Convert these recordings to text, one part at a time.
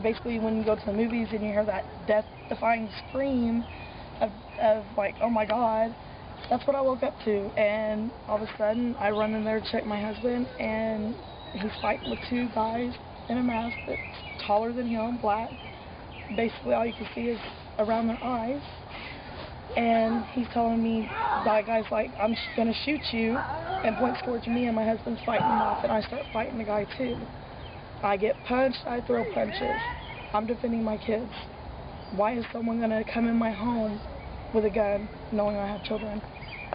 basically when you go to the movies and you hear that death-defying scream of like, oh my God, that's what I woke up to. And all of a sudden, I run in there to check my husband, and he's fighting with two guys in a mask that's taller than him, black. Basically, all you can see is around their eyes. And he's telling me, that guy's like, I'm going to shoot you, and points towards me, and my husband's fighting him off, and I start fighting the guy too. I get punched, I throw punches. I'm defending my kids. Why is someone going to come in my home with a gun, knowing I have children,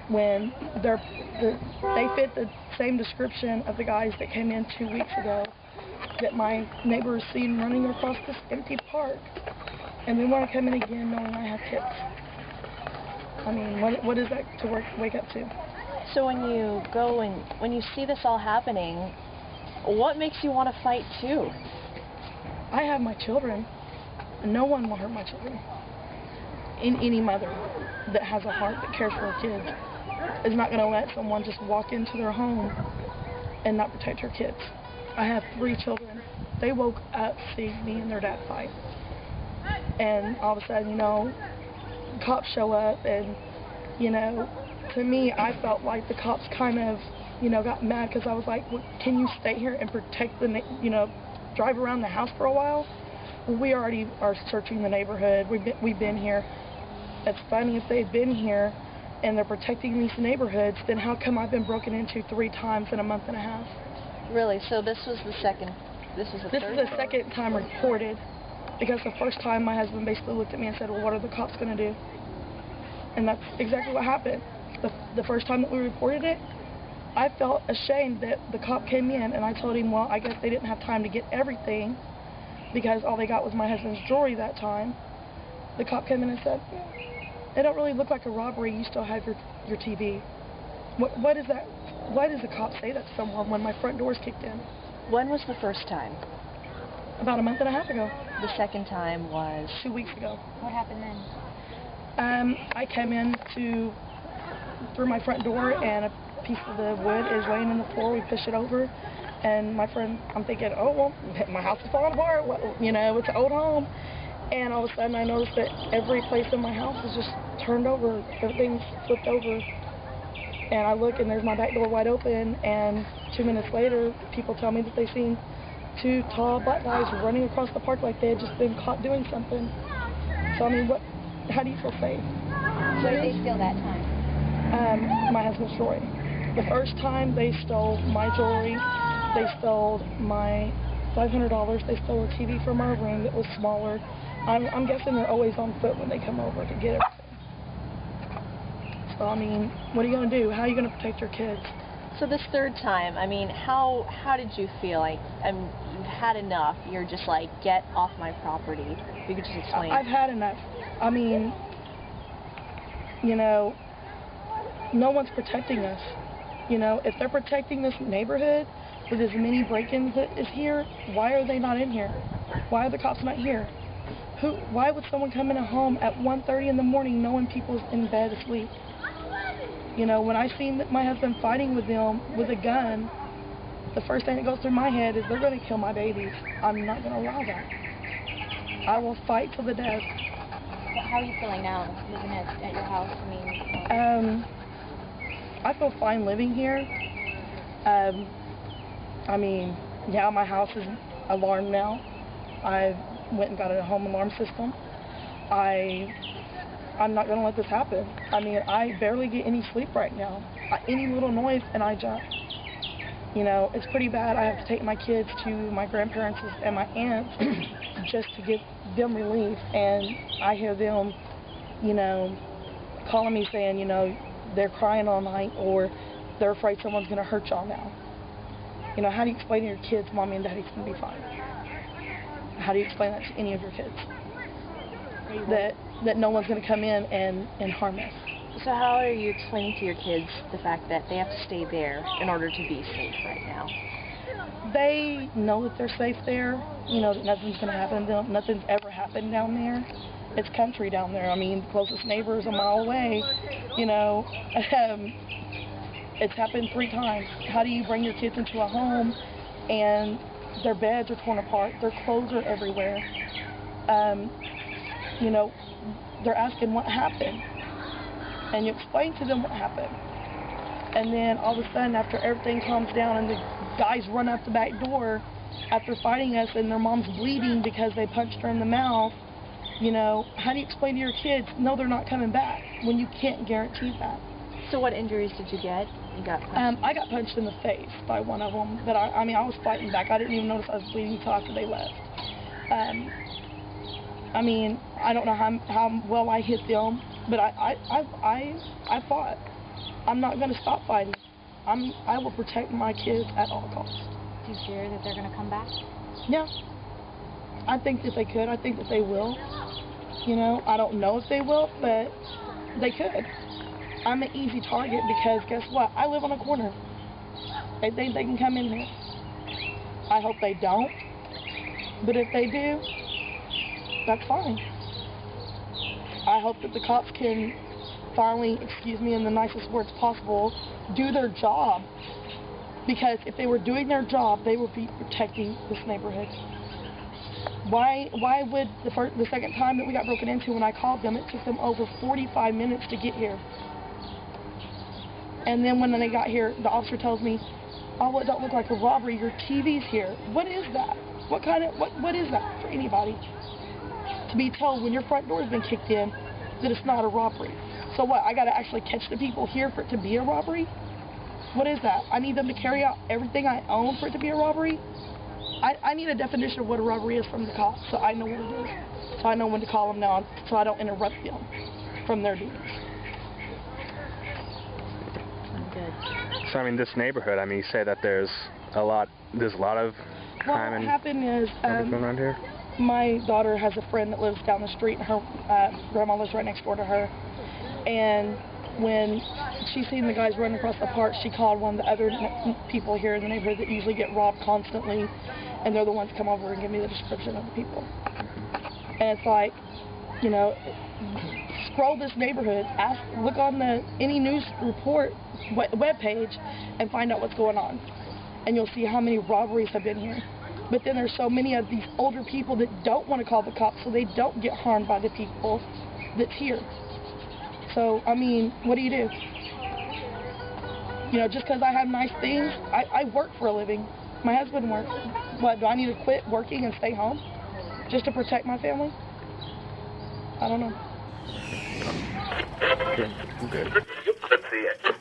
when they fit the same description of the guys that came in 2 weeks ago that my neighbors seen running across this empty park, and they want to come in again knowing I have kids? I mean, what is that to wake up to? So when you go and when you see this all happening, what makes you want to fight too? I have my children. No one will hurt my children. Any mother that has a heart that cares for her kids is not going to let someone just walk into their home and not protect her kids. I have 3 children. They woke up seeing me and their dad fight. And all of a sudden, you know, cops show up, and, you know, to me, I felt like the cops kind of, you know, got mad because I was like, well, can you stay here and protect the, you know, drive around the house for a while? Well, we already are searching the neighborhood. We've been here. It's funny, if they've been here and they're protecting these neighborhoods, then how come I've been broken into 3 times in a month and a half? Really? So this was the second, this is the third? This is the second time reported, because the first time my husband basically looked at me and said, well, what are the cops going to do? And that's exactly what happened. The first time that we reported it, I felt ashamed that the cop came in, and I told him, well, I guess they didn't have time to get everything because all they got was my husband's jewelry that time. The cop came in and said, it don't really look like a robbery, you still have your TV. What is that? Why does the cop say that to someone when my front door's kicked in? When was the first time? About a month and a half ago. The second time was? 2 weeks ago. What happened then? I came in through my front door, and a piece of the wood is laying on the floor. We push it over, and my friend, I'm thinking, oh, well, my house is falling apart. Well, you know, it's an old home. And all of a sudden, I noticed that every place in my house is just turned over. Everything's flipped over. And I look, and there's my back door wide open, and 2 minutes later, people tell me that they seen 2 tall black guys running across the park like they had just been caught doing something. So, I mean, how do you feel safe? What did they steal that time? My husband's jewelry. The first time, they stole my jewelry. They stole my $500. They stole a TV from our room that was smaller. I'm guessing they're always on foot when they come over to get everything. So, I mean, what are you going to do? How are you going to protect your kids? So this third time, I mean, how did you feel? Like, you've had enough. You're just like, get off my property. If you could just explain. I've had enough. I mean, you know, no one's protecting us. You know, if they're protecting this neighborhood with as many break-ins that is here, why are they not in here? Why are the cops not here? Why would someone come in a home at 1:30 in the morning knowing people's in bed asleep? You know, when I seen my husband fighting with them with a gun, the first thing that goes through my head is they're going to kill my babies. I'm not going to allow that. I will fight till the death. How are you feeling now, living at your house? I mean, I feel fine living here. I mean, yeah, my house is alarmed now. I went and got a home alarm system. I'm not going to let this happen. I mean, I barely get any sleep right now. Any little noise and I jump. You know, it's pretty bad. I have to take my kids to my grandparents and my aunts just to give them relief. And I hear them, you know, calling me saying, you know, they're crying all night, or they're afraid someone's going to hurt y'all now. You know, how do you explain to your kids, Mommy and Daddy's going to be fine? How do you explain that to any of your kids? That no one's going to come in and harm us. So how are you explaining to your kids the fact that they have to stay there in order to be safe right now? They know that they're safe there. You know, that nothing's going to happen to them. Nothing's ever happened down there. It's country down there. I mean, the closest neighbor is a mile away. You know, it's happened 3 times. How do you bring your kids into a home and their beds are torn apart, their clothes are everywhere. You know, they're asking what happened, and you explain to them what happened. And then all of a sudden, after everything calms down and the guys run out the back door after fighting us and their mom's bleeding because they punched her in the mouth, you know, how do you explain to your kids, no, they're not coming back, when you can't guarantee that? So what injuries did you get? You got punched? I got punched in the face by one of them, but I mean, I was fighting back. I didn't even notice I was bleeding until after they left. I mean, I don't know how well I hit them, but I fought. I'm not going to stop fighting. I will protect my kids at all costs. Do you fear that they're going to come back? Yeah. I think that they could. I think that they will. You know, I don't know if they will, but they could. I'm an easy target because guess what? I live on a corner. They think they can come in here. I hope they don't. But if they do, that's fine. I hope that the cops can finally, excuse me in the nicest words possible, do their job. Because if they were doing their job, they would be protecting this neighborhood. Why would the second time that we got broken into, when I called them, it took them over 45 minutes to get here. And then when they got here, the officer tells me, oh, well, it don't look like a robbery, your TV's here. What is that? What is that for anybody? To be told when your front door has been kicked in that it's not a robbery. So what, I gotta actually catch the people here for it to be a robbery? What is that? I need them to carry out everything I own for it to be a robbery? I need a definition of what a robbery is from the cops, so I know what it is. So I know when to call them now, so I don't interrupt them from their duties. Good. So I mean, this neighborhood, I mean, you say that there's a lot of crime What happened is, everything around here? my daughter has a friend that lives down the street, and her grandma lives right next door to her. And when she seen the guys running across the park, she called one of the other people here in the neighborhood that usually get robbed constantly, and they're the ones that come over and give me the description of the people. And it's like, you know, scroll this neighborhood, look on any news report web page, and find out what's going on, and you'll see how many robberies have been here. But then there's so many of these older people that don't want to call the cops, so they don't get harmed by the people that's here. So, I mean, what do? You know, just because I have nice things, I work for a living. My husband works. What, do I need to quit working and stay home just to protect my family? I don't know. Yeah, I'm good. Let's see it.